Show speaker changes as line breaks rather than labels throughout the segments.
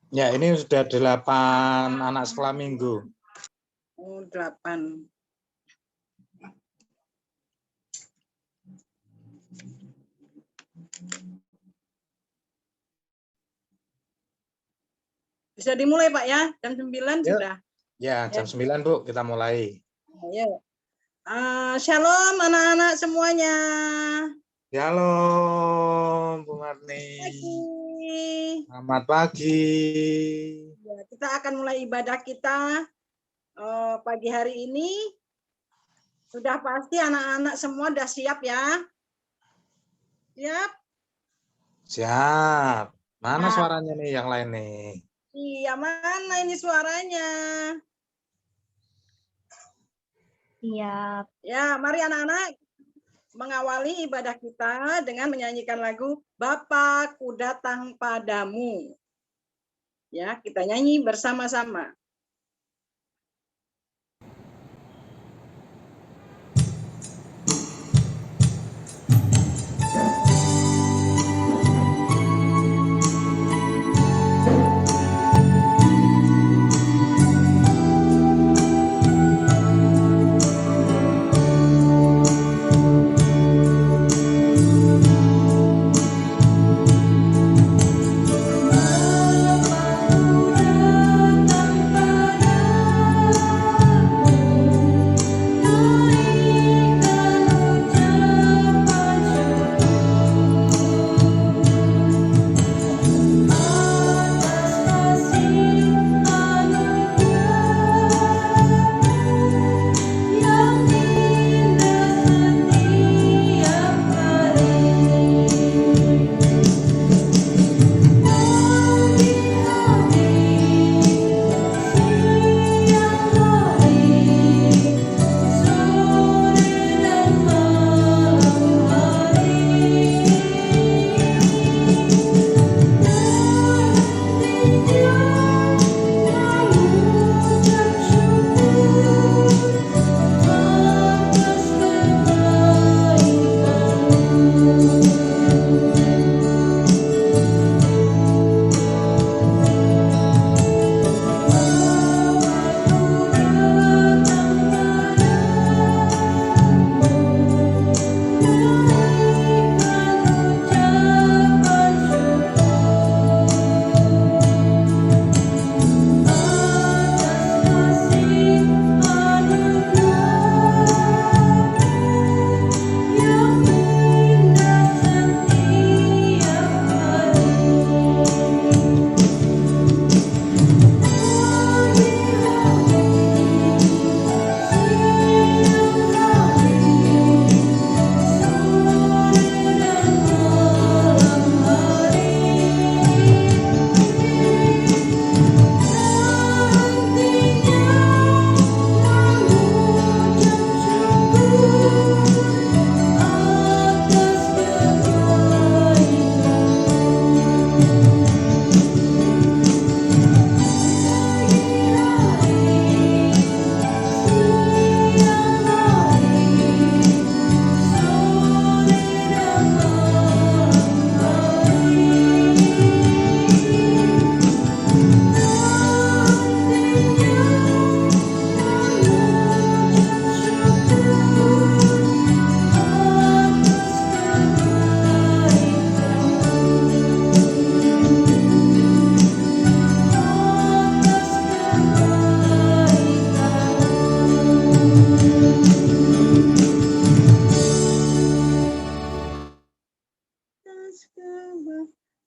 Ya, ini sudah 8 anak sekolah minggu.
Oh, 8. Bisa dimulai, Pak ya? Jam 9
Yuk.
sudah.
Ya, jam 9, Bu, kita mulai.
Ayo. Shalom anak-anak semuanya.
Shalom, Bu Marni. Selamat pagi.
Ya, kita akan mulai ibadah kita pagi hari ini. Sudah pasti anak-anak semua sudah siap ya? Siap?
Siap. Mana suaranya nih yang lain nih?
Iya, mana ini suaranya?
Siap.
Ya, mari anak-anak mengawali ibadah kita dengan menyanyikan lagu Bapa Ku Datang Padamu. Ya, kita nyanyi bersama-sama.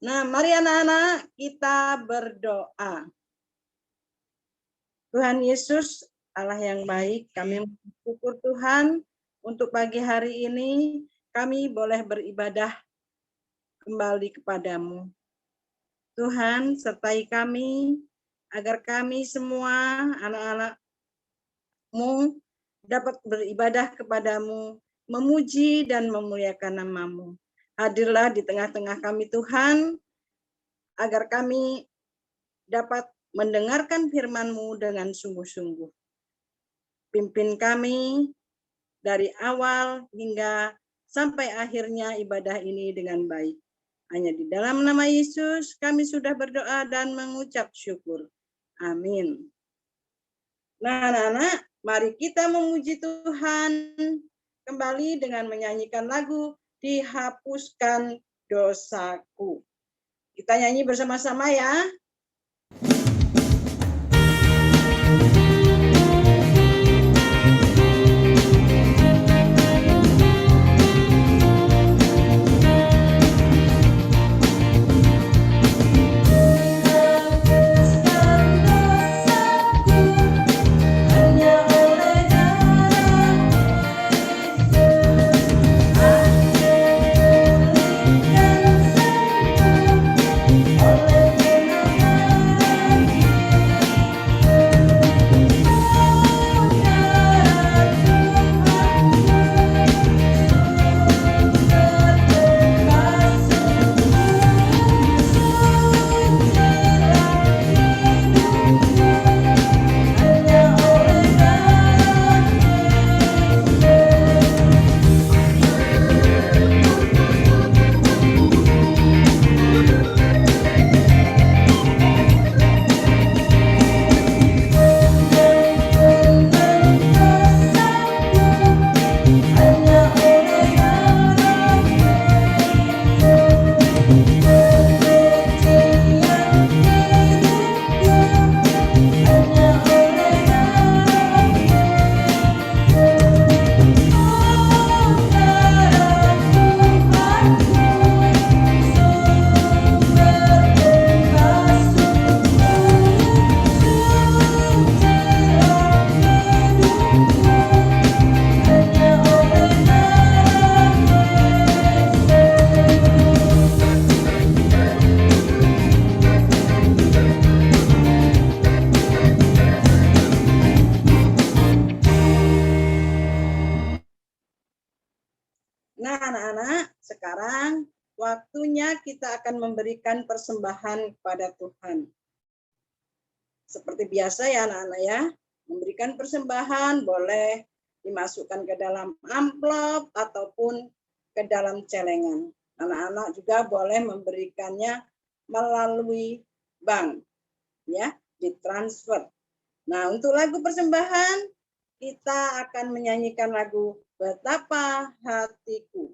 Nah, mari anak-anak kita berdoa. Tuhan Yesus, Allah yang baik, kami bersyukur Tuhan untuk pagi hari ini kami boleh beribadah kembali kepadamu. Tuhan, sertai kami agar kami semua anak-anak-Mu dapat beribadah kepadamu, memuji dan memuliakan nama-Mu. Hadirlah di tengah-tengah kami Tuhan, agar kami dapat mendengarkan firman-Mu dengan sungguh-sungguh. pimpin kami dari awal hingga sampai akhirnya ibadah ini dengan baik. Hanya di dalam nama Yesus kami sudah berdoa dan mengucap syukur. Amin. Nah, anak-anak, mari kita memuji Tuhan kembali dengan menyanyikan lagu Dihapuskan Dosaku. Kita nyanyi bersama-sama ya. Nah, anak-anak, sekarang waktunya kita akan memberikan persembahan kepada Tuhan. Seperti biasa ya anak-anak ya, memberikan persembahan boleh dimasukkan ke dalam amplop ataupun ke dalam celengan. Anak-anak juga boleh memberikannya melalui bank, ya, ditransfer. Nah, untuk lagu persembahan, kita akan menyanyikan lagu Betapa Hatiku.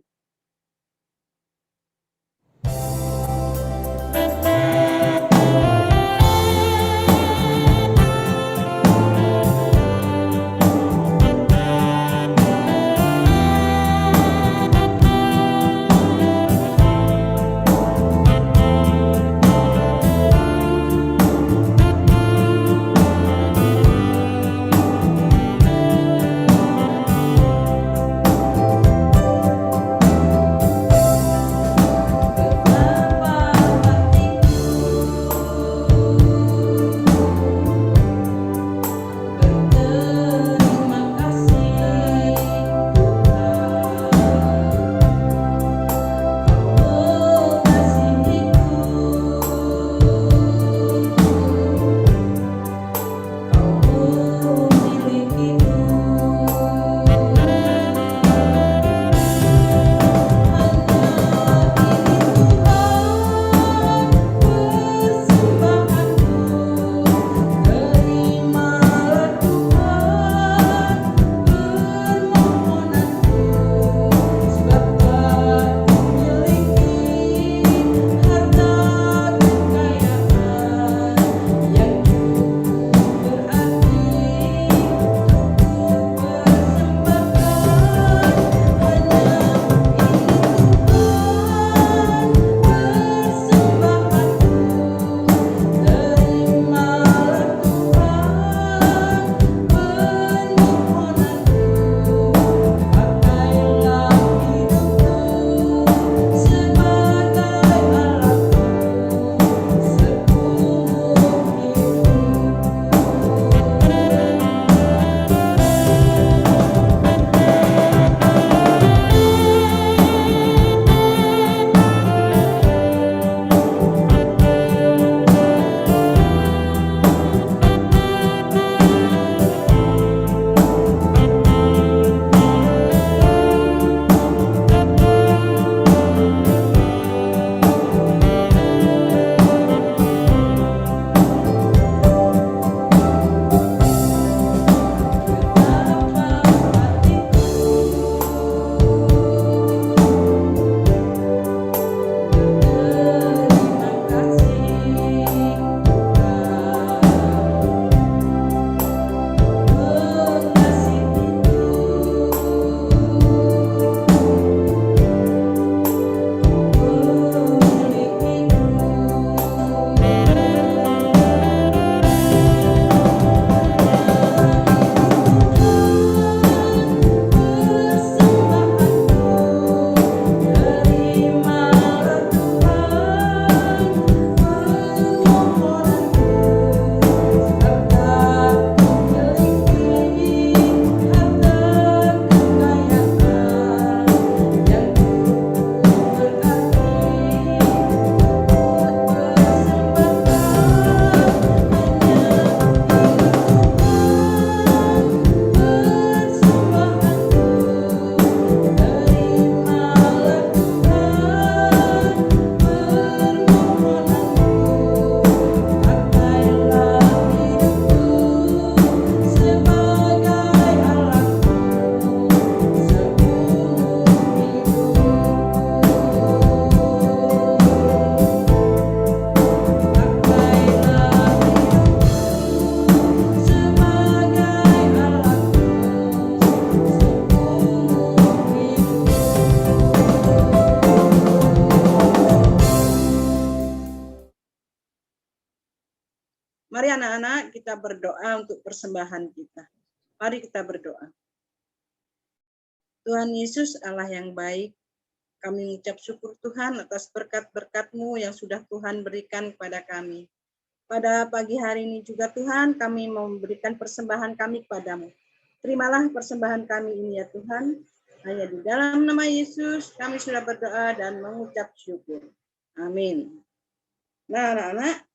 Mari anak-anak kita berdoa untuk persembahan kita. Mari kita berdoa. Tuhan Yesus Allah yang baik, kami mengucap syukur Tuhan atas berkat-berkat-Mu yang sudah Tuhan berikan kepada kami. Pada pagi hari ini juga Tuhan, kami mau memberikan persembahan kami kepadamu. Terimalah persembahan kami ini ya Tuhan. Hanya di dalam nama Yesus kami sudah berdoa dan mengucap syukur. Amin. Nah anak-anak,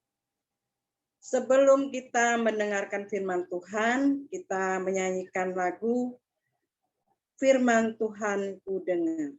sebelum kita mendengarkan firman Tuhan, kita menyanyikan lagu Firman Tuhan ku dengar.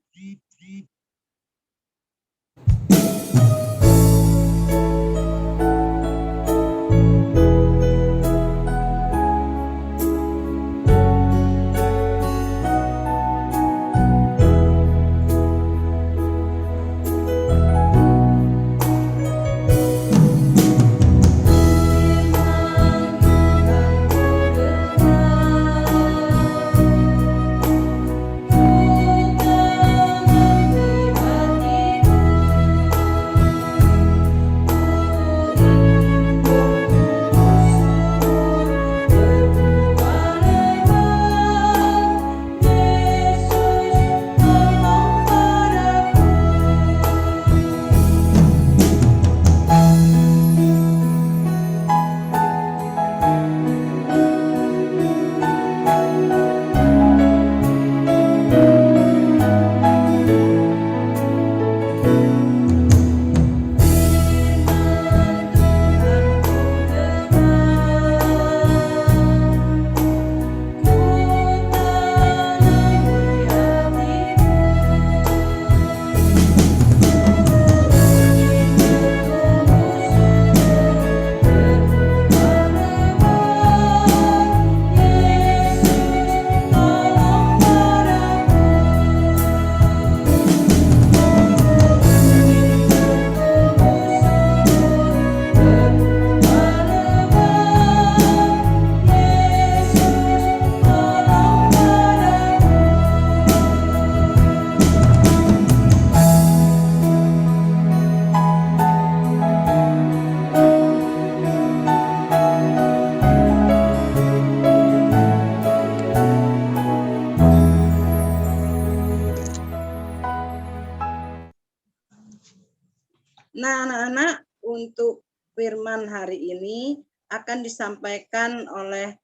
Nah, anak-anak, untuk firman hari ini akan disampaikan oleh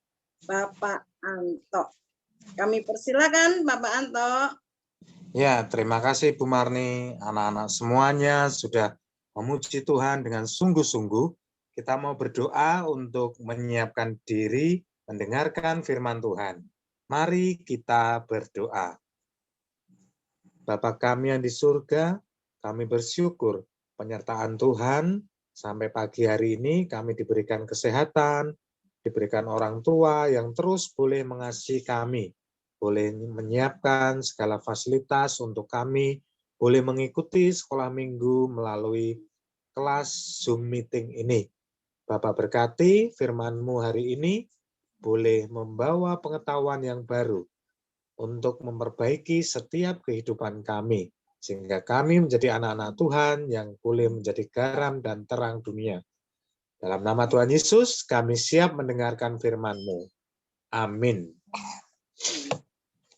Bapak Anto. Kami persilakan Bapak Anto.
Ya, terima kasih Bu Marni. Anak-anak semuanya sudah memuji Tuhan dengan sungguh-sungguh. Kita mau berdoa untuk menyiapkan diri mendengarkan firman Tuhan. Mari kita berdoa. Bapa kami yang di surga, kami bersyukur penyertaan Tuhan sampai pagi hari ini kami diberikan kesehatan, diberikan orang tua yang terus boleh mengasihi kami, boleh menyiapkan segala fasilitas untuk kami, boleh mengikuti sekolah minggu melalui kelas Zoom meeting ini. Bapak berkati firman-Mu hari ini, boleh membawa pengetahuan yang baru untuk memperbaiki setiap kehidupan kami, sehingga kami menjadi anak-anak Tuhan yang boleh menjadi garam dan terang dunia. Dalam nama Tuhan Yesus, kami siap mendengarkan firman-Mu. Amin.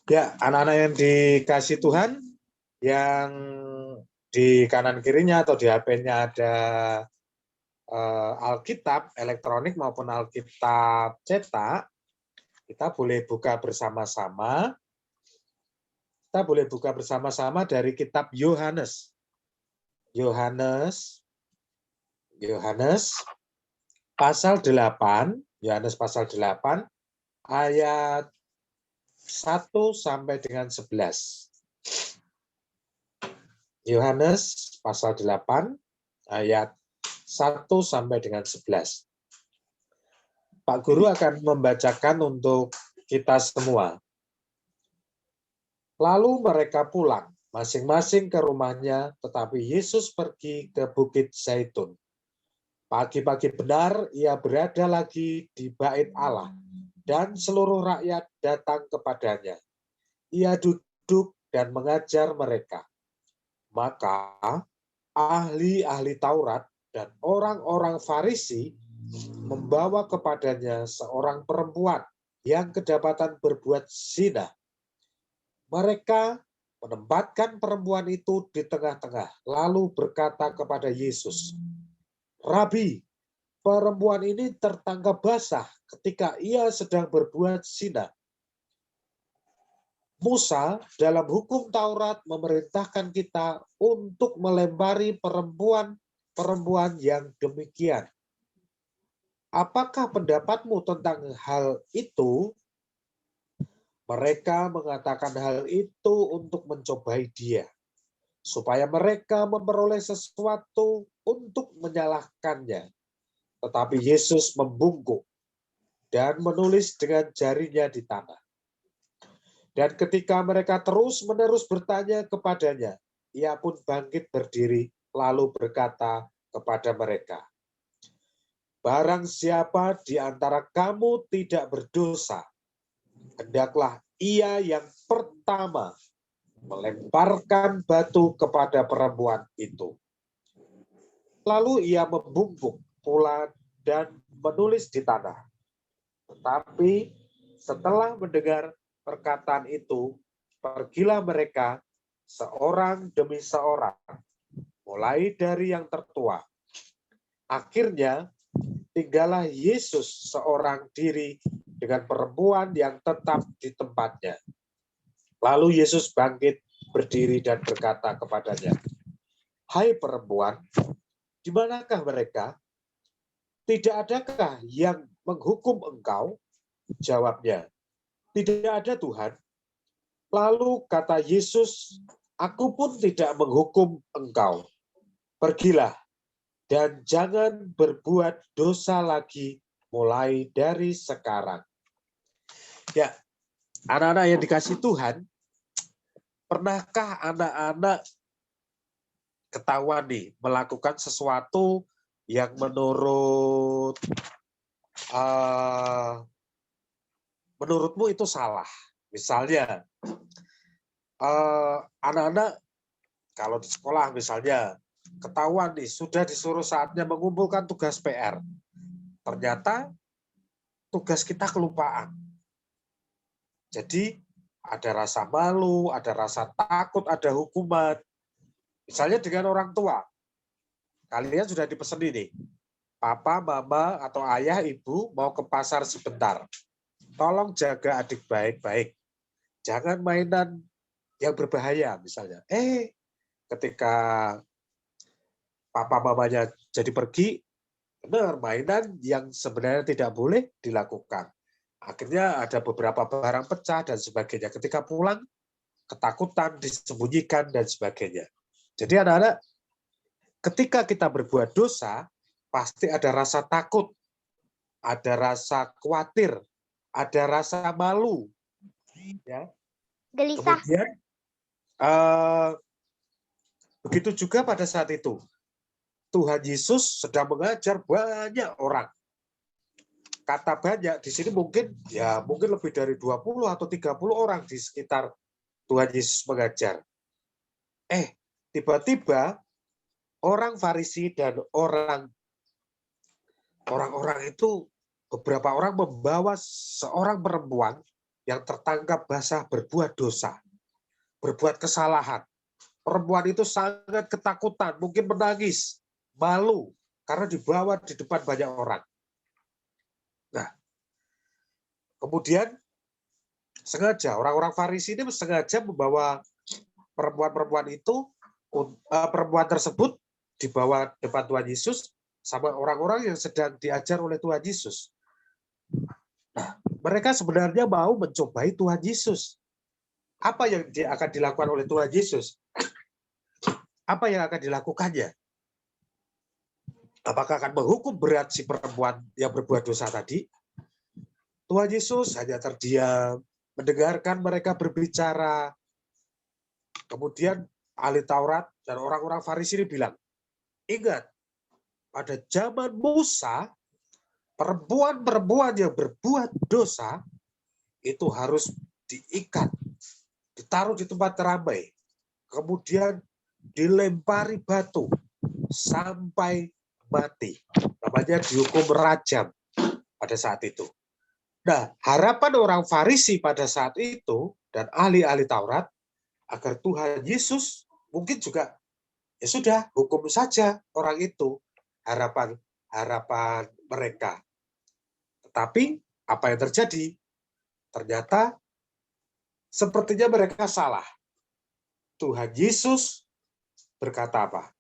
Ya, anak-anak yang dikasih Tuhan, yang di kanan kirinya atau di HP-nya ada Alkitab elektronik maupun Alkitab cetak, kita boleh buka bersama-sama. Kita boleh buka bersama-sama dari kitab Yohanes. Yohanes pasal 8, Yohanes pasal 8 ayat 1 sampai dengan 11. Yohanes pasal 8 ayat 1 sampai dengan 11. Pak Guru akan membacakan untuk kita semua. Lalu mereka pulang, masing-masing ke rumahnya, tetapi Yesus pergi ke Bukit Zaitun. Pagi-pagi benar, ia berada lagi di Bait Allah, dan seluruh rakyat datang kepadanya. Ia duduk dan mengajar mereka. Maka ahli-ahli Taurat dan orang-orang Farisi membawa kepadanya seorang perempuan yang kedapatan berbuat zina. Mereka menempatkan perempuan itu di tengah-tengah, lalu berkata kepada Yesus, "Rabi, perempuan ini tertangkap basah ketika ia sedang berbuat zina. Musa dalam hukum Taurat memerintahkan kita untuk melempari perempuan yang demikian. Apakah pendapatmu tentang hal itu?" Mereka mengatakan hal itu untuk mencobai dia, supaya mereka memperoleh sesuatu untuk menyalahkannya. Tetapi Yesus membungkuk dan menulis dengan jarinya di tanah. Dan ketika mereka terus-menerus bertanya kepadanya, ia pun bangkit berdiri, lalu berkata kepada mereka, "Barang siapa di antara kamu tidak berdosa, hendaklah ia yang pertama melemparkan batu kepada perempuan itu." Lalu ia membungkuk pula dan menulis di tanah. Tetapi setelah mendengar perkataan itu, pergilah mereka seorang demi seorang, mulai dari yang tertua. Akhirnya tinggallah Yesus seorang diri dengan perempuan yang tetap di tempatnya. Lalu Yesus bangkit berdiri dan berkata kepadanya, "Hai perempuan, di manakah mereka? Tidak adakah yang menghukum engkau?" Jawabnya, "Tidak ada, Tuhan." Lalu kata Yesus, "Aku pun tidak menghukum engkau. Pergilah dan jangan berbuat dosa lagi mulai dari sekarang." Ya, anak-anak yang dikasih Tuhan, pernahkah anak-anak ketahuan nih melakukan sesuatu yang menurutmu itu salah? Misalnya, anak-anak kalau di sekolah misalnya ketahuan nih sudah disuruh saatnya mengumpulkan tugas PR. Ternyata tugas kita kelupaan. Jadi ada rasa malu, ada rasa takut, ada hukuman. Misalnya dengan orang tua. Kalian sudah dipesan nih, papa, mama, atau ayah, ibu mau ke pasar sebentar. Tolong jaga adik baik-baik. Jangan mainan yang berbahaya misalnya. Ketika papa mamanya jadi pergi, benar mainan yang sebenarnya tidak boleh dilakukan. Akhirnya ada beberapa barang pecah dan sebagainya. Ketika pulang, ketakutan, disembunyikan, dan sebagainya. Jadi anak-anak, ketika kita berbuat dosa, pasti ada rasa takut, ada rasa khawatir, ada rasa malu. Ya.
Gelisah.
Kemudian, begitu juga pada saat itu. Tuhan Yesus sedang mengajar banyak orang. Kata banyak, di sini mungkin lebih dari 20 atau 30 orang di sekitar Tuhan Yesus mengajar. Tiba-tiba orang Farisi dan orang-orang itu, beberapa orang membawa seorang perempuan yang tertangkap basah berbuat dosa, berbuat kesalahan. Perempuan itu sangat ketakutan, mungkin menangis, malu, karena dibawa di depan banyak orang. Nah, kemudian sengaja orang-orang Farisi ini sengaja membawa perempuan tersebut dibawa depan Tuhan Yesus sama orang-orang yang sedang diajar oleh Tuhan Yesus. Nah, mereka sebenarnya mau mencobai Tuhan Yesus. Apa yang akan dilakukan oleh Tuhan Yesus? Apa yang akan dilakukannya? Apakah akan menghukum berat si perempuan yang berbuat dosa tadi? Tuhan Yesus hanya terdiam, mendengarkan mereka berbicara. Kemudian ahli Taurat dan orang-orang Farisi ini bilang, "Ingat, pada zaman Musa, perempuan-perempuan yang berbuat dosa itu harus diikat, ditaruh di tempat ramai, kemudian dilempari batu sampai mati." Nah, namanya dihukum rajam pada saat itu. Nah, harapan orang Farisi pada saat itu dan ahli-ahli Taurat agar Tuhan Yesus mungkin juga ya sudah hukum saja orang itu, harapan mereka. Tetapi apa yang terjadi? Ternyata sepertinya mereka salah. Tuhan Yesus berkata apa?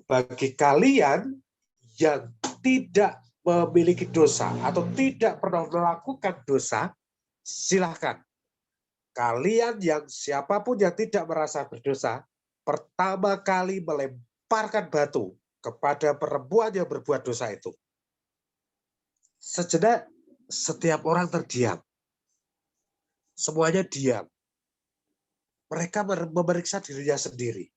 Bagi kalian yang tidak memiliki dosa atau tidak pernah melakukan dosa, silahkan. Kalian yang siapapun yang tidak merasa berdosa, pertama kali melemparkan batu kepada perempuan yang berbuat dosa itu. Sejenak setiap orang terdiam. Semuanya diam. Mereka memeriksa dirinya sendiri.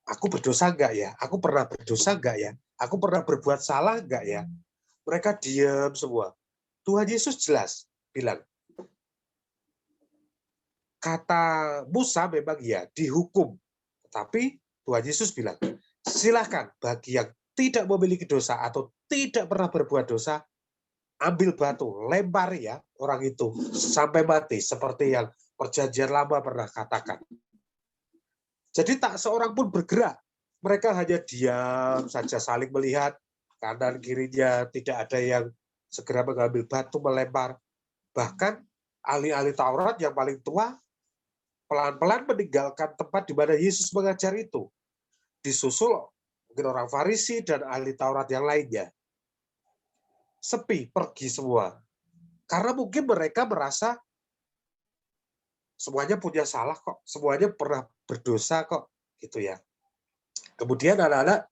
Aku berdosa enggak ya? Aku pernah berdosa enggak ya? Aku pernah berbuat salah enggak ya? Mereka diam semua. Tuhan Yesus jelas bilang, kata Musa memang ya dihukum. Tapi Tuhan Yesus bilang, silakan bagi yang tidak memiliki dosa atau tidak pernah berbuat dosa, ambil batu, lempar ya orang itu sampai mati. Seperti yang perjanjian lama pernah katakan. Jadi tak seorang pun bergerak. Mereka hanya diam saja saling melihat. Kanan kirinya tidak ada yang segera mengambil batu melempar. Bahkan ahli-ahli Taurat yang paling tua pelan-pelan meninggalkan tempat di mana Yesus mengajar itu. Disusul mungkin orang Farisi dan ahli Taurat yang lainnya. Sepi, pergi semua. Karena mungkin mereka merasa semuanya punya salah kok, semuanya pernah berdosa kok, gitu ya. Kemudian anak-anak,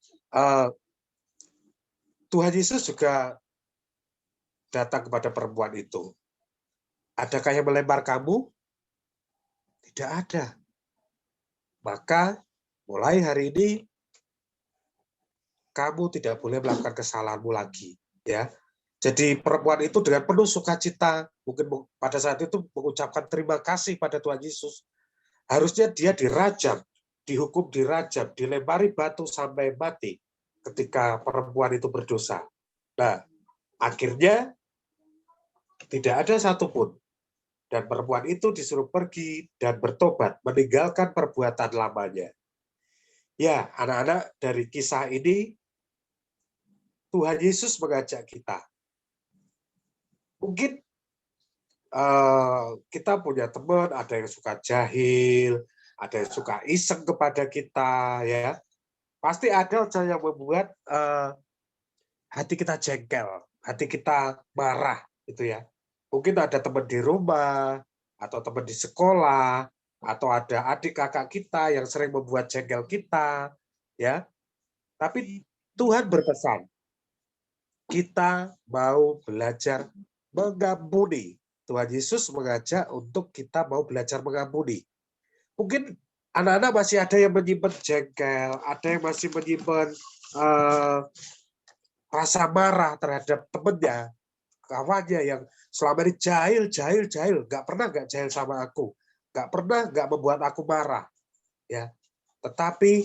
Tuhan Yesus juga datang kepada perempuan itu. Adakah yang melempar kamu? Tidak ada. Maka mulai hari ini kamu tidak boleh melakukan kesalahanmu lagi, ya. Jadi perempuan itu dengan penuh sukacita, mungkin pada saat itu mengucapkan terima kasih pada Tuhan Yesus. Harusnya dia dirajam, dihukum dirajam, dilempari batu sampai mati ketika perempuan itu berdosa. Nah, akhirnya tidak ada satupun. Dan perempuan itu disuruh pergi dan bertobat, meninggalkan perbuatan lamanya. Ya, anak-anak, dari kisah ini, Tuhan Yesus mengajak kita. Mungkin kita punya teman, ada yang suka jahil, ada yang suka iseng kepada kita, ya. Pasti ada yang membuat hati kita jengkel, hati kita marah, gitu ya. Mungkin ada teman di rumah, atau teman di sekolah, atau ada adik kakak kita yang sering membuat jengkel kita, ya. Tapi Tuhan berpesan, kita mau belajar mengampuni. Tuhan Yesus mengajak untuk kita mau belajar mengampuni. Mungkin anak-anak masih ada yang menyimpan jengkel, ada yang masih menyimpan rasa marah terhadap temannya, kawannya yang selama ini jahil, nggak pernah nggak jahil sama aku, nggak pernah nggak membuat aku marah, ya. Tetapi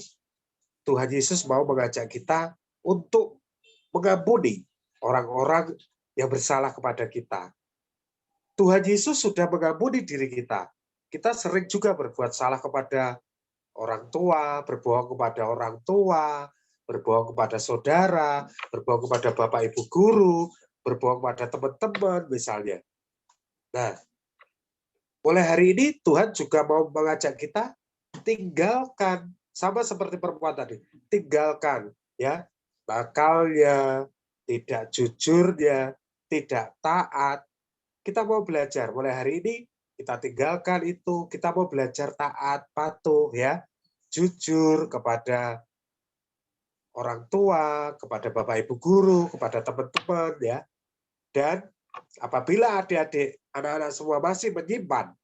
Tuhan Yesus mau mengajak kita untuk mengampuni orang-orang yang bersalah kepada kita. Tuhan Yesus sudah mengampuni diri kita. Kita sering juga berbuat salah kepada orang tua, berbohong kepada orang tua, berbohong kepada saudara, berbohong kepada bapak ibu guru, berbohong kepada teman-teman misalnya. Nah, mulai hari ini Tuhan juga mau mengajak kita tinggalkan, sama seperti perempuan tadi, tinggalkan ya nakalnya, tidak jujurnya, tidak taat. Kita mau belajar mulai hari ini, kita tinggalkan itu, kita mau belajar taat, patuh ya, jujur kepada orang tua, kepada bapak ibu guru, kepada teman-teman ya. Dan apabila adik-adik, anak-anak semua masih menyimpan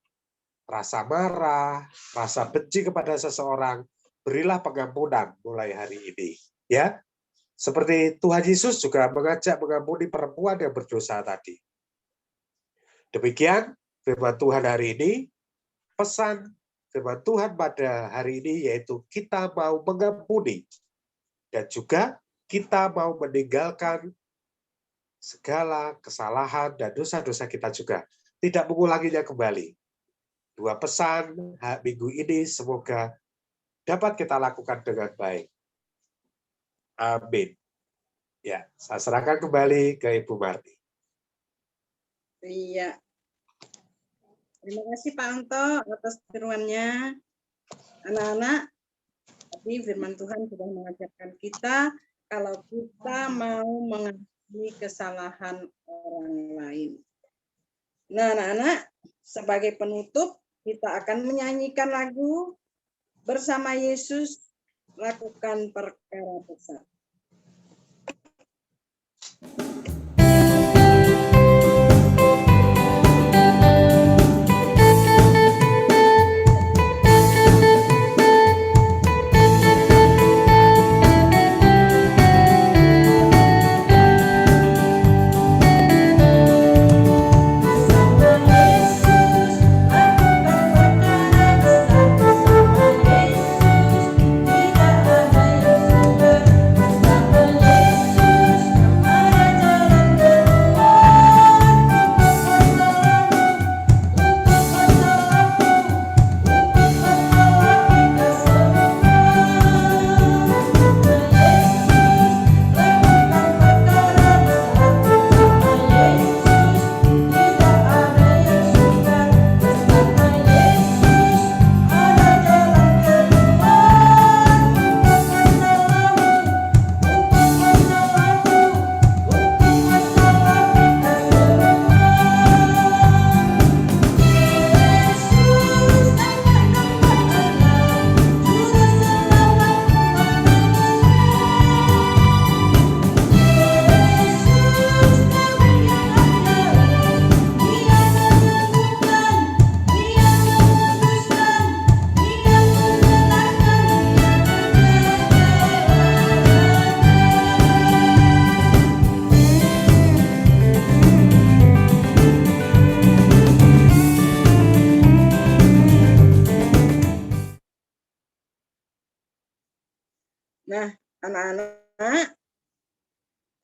rasa marah, rasa benci kepada seseorang, berilah pengampunan mulai hari ini ya. Seperti Tuhan Yesus juga mengajak mengampuni perempuan yang berdosa tadi. Demikian firman Tuhan hari ini. Pesan firman Tuhan pada hari ini yaitu kita mau mengampuni dan juga kita mau meninggalkan segala kesalahan dan dosa-dosa kita juga. Tidak mengulanginya kembali. 2 pesan minggu ini semoga dapat kita lakukan dengan baik. Amin. Ya, saya serahkan kembali ke Ibu Marti.
Iya. Terima kasih Pak Anto atas firman-Nya. Anak-anak, tadi firman Tuhan sudah mengajarkan kita kalau kita mau mengasihi kesalahan orang lain. Nah, anak-anak, sebagai penutup kita akan menyanyikan lagu Bersama Yesus Lakukan Perkara Besar. Nah, anak-anak,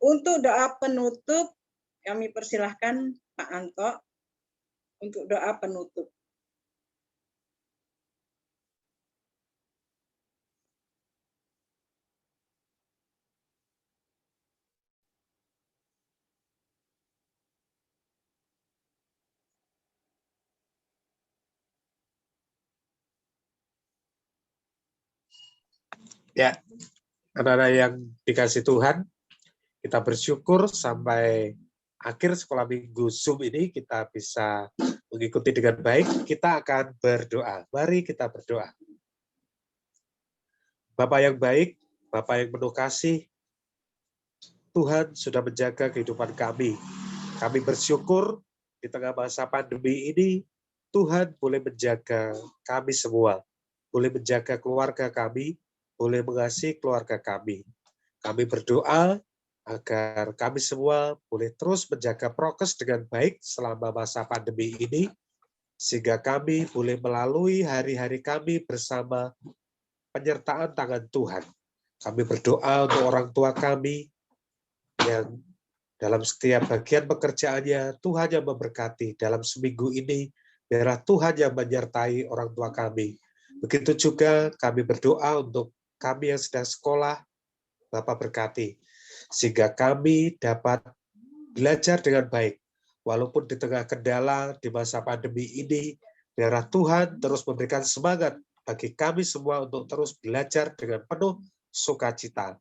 untuk doa penutup, kami persilahkan Pak Anto untuk doa penutup.
Ya, anak-anak yang dikasih Tuhan, kita bersyukur sampai akhir sekolah minggu Zoom ini kita bisa mengikuti dengan baik. Kita akan berdoa. Mari kita berdoa. Bapak yang baik, Bapak yang penuh kasih, Tuhan sudah menjaga kehidupan kami. Kami bersyukur di tengah masa pandemi ini, Tuhan boleh menjaga kami semua. Boleh menjaga keluarga kami, boleh mengasihi keluarga kami. Kami berdoa agar kami semua boleh terus menjaga prokes dengan baik selama masa pandemi ini, sehingga kami boleh melalui hari-hari kami bersama penyertaan tangan Tuhan. Kami berdoa untuk orang tua kami yang dalam setiap bagian pekerjaannya, Tuhan yang memberkati dalam seminggu ini, biarlah Tuhan yang menyertai orang tua kami. Begitu juga kami berdoa untuk kami yang sedang sekolah, Bapak berkati, sehingga kami dapat belajar dengan baik. Walaupun di tengah kendala di masa pandemi ini, biarlah Tuhan terus memberikan semangat bagi kami semua untuk terus belajar dengan penuh sukacita.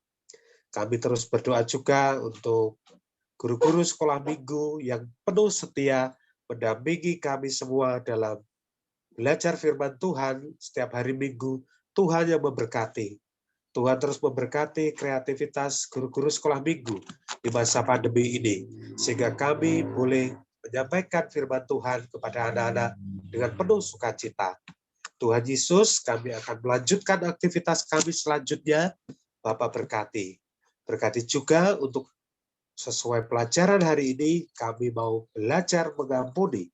Kami terus berdoa juga untuk guru-guru sekolah minggu yang penuh setia mendampingi kami semua dalam belajar firman Tuhan setiap hari Minggu. Tuhan yang memberkati. Tuhan terus memberkati kreativitas guru-guru sekolah minggu di masa pandemi ini, sehingga kami boleh menyampaikan firman Tuhan kepada anak-anak dengan penuh sukacita. Tuhan Yesus, kami akan melanjutkan aktivitas kami selanjutnya. Bapak berkati. Berkati juga untuk sesuai pelajaran hari ini, kami mau belajar mengampuni.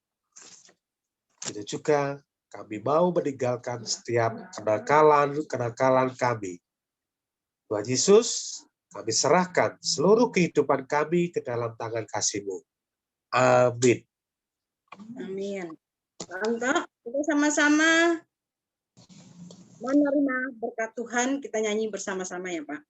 Itu juga kami mau meninggalkan setiap kenakalan kami. Tuhan Yesus,
Kami serahkan seluruh kehidupan kami ke dalam tangan kasih-Mu. Amin.
Amin. Tante, kita sama-sama menerima berkat Tuhan. Kita nyanyi bersama-sama ya, Pak.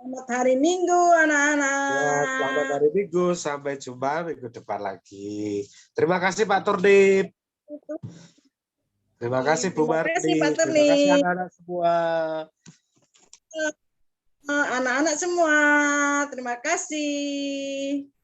Selamat hari Minggu, anak-anak.
Ya, selamat hari Minggu. Sampai jumpa minggu depan lagi. Terima kasih Pak Turdip. Terima kasih Bu
Terima
Mardi.
kasih, Pak
Terima
Turli.
kasih anak-anak semua.
Anak-anak semua, terima kasih.